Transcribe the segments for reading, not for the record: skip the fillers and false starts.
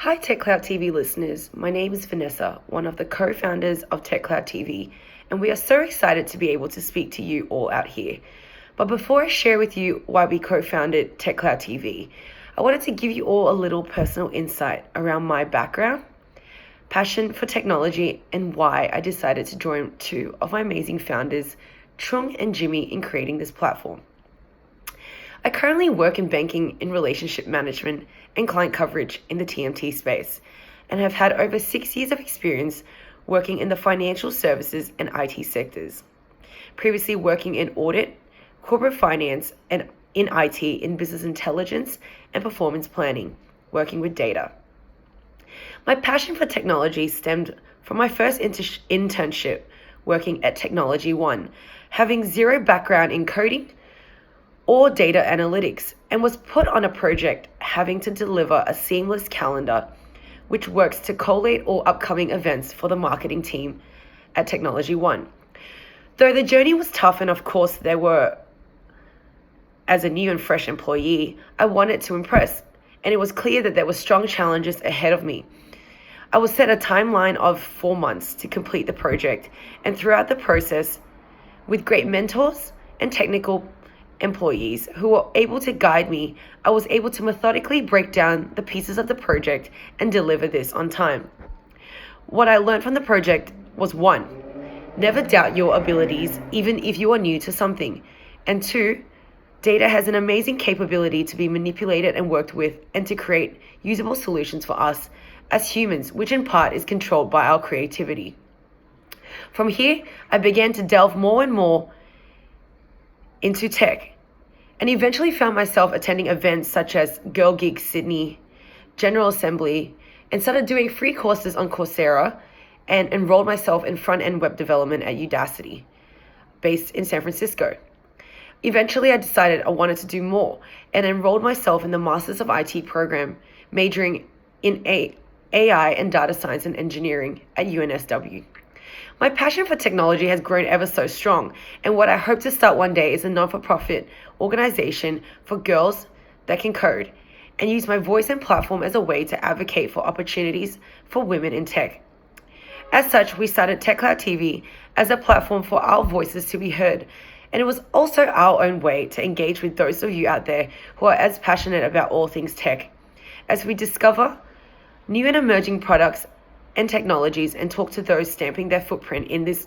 Hi TechCloud TV listeners, my name is Vanessa, one of the co-founders of TechCloud TV, and we are so excited to be able to speak to you all out here. But before I share with you why we co-founded TechCloud TV, I wanted to give you all a little personal insight around my background, passion for technology, and why I decided to join two of my amazing founders, Truong and Jimmy, in creating this platform. I currently work in banking, in relationship management and client coverage in the TMT space, and have had over 6 years of experience working in the financial services and IT sectors. Previously working in audit, corporate finance, and in IT in business intelligence and performance planning, working with data. My passion for technology stemmed from my first internship working at Technology One, having zero background in coding or data analytics, and was put on a project having to deliver a seamless calendar which works to collate all upcoming events for the marketing team at Technology One. Though the journey was tough, and of course as a new and fresh employee, I wanted to impress, and it was clear that there were strong challenges ahead of me. I was set a timeline of 4 months to complete the project, and throughout the process, with great mentors and technical employees who were able to guide me, I was able to methodically break down the pieces of the project and deliver this on time. What I learned from the project was 1, never doubt your abilities even if you are new to something, and 2, data has an amazing capability to be manipulated and worked with and to create usable solutions for us as humans, which in part is controlled by our creativity. From here, I began to delve more and more into tech, and eventually found myself attending events such as Girl Geek Sydney, General Assembly, and started doing free courses on Coursera and enrolled myself in front-end web development at Udacity, based in San Francisco. Eventually, I decided I wanted to do more and enrolled myself in the Masters of IT program, majoring in AI and data science and engineering at UNSW. My passion for technology has grown ever so strong, and what I hope to start one day is a non-for-profit organization for girls that can code, and use my voice and platform as a way to advocate for opportunities for women in tech. As such, we started TechCloud TV as a platform for our voices to be heard, and it was also our own way to engage with those of you out there who are as passionate about all things tech, as we discover new and emerging products and technologies and talk to those stamping their footprint in this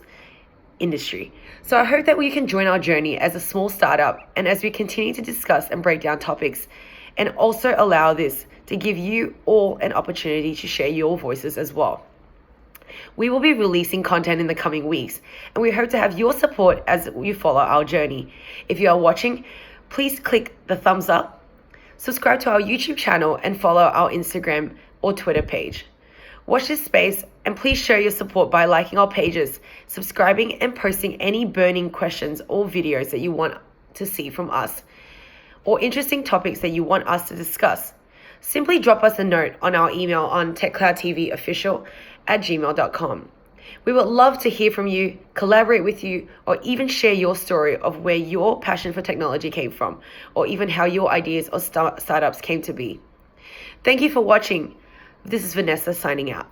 industry. So I hope that we can join our journey as a small startup, and as we continue to discuss and break down topics, and also allow this to give you all an opportunity to share your voices as well. We will be releasing content in the coming weeks, and we hope to have your support as you follow our journey. If you are watching, please click the thumbs up, subscribe to our YouTube channel, and follow our Instagram or Twitter page. Watch this space, and please show your support by liking our pages, subscribing, and posting any burning questions or videos that you want to see from us, or interesting topics that you want us to discuss. Simply drop us a note on our email on techcloudtvofficial@gmail.com. We would love to hear from you, collaborate with you, or even share your story of where your passion for technology came from, or even how your ideas or startups came to be. Thank you for watching. This is Vanessa signing out.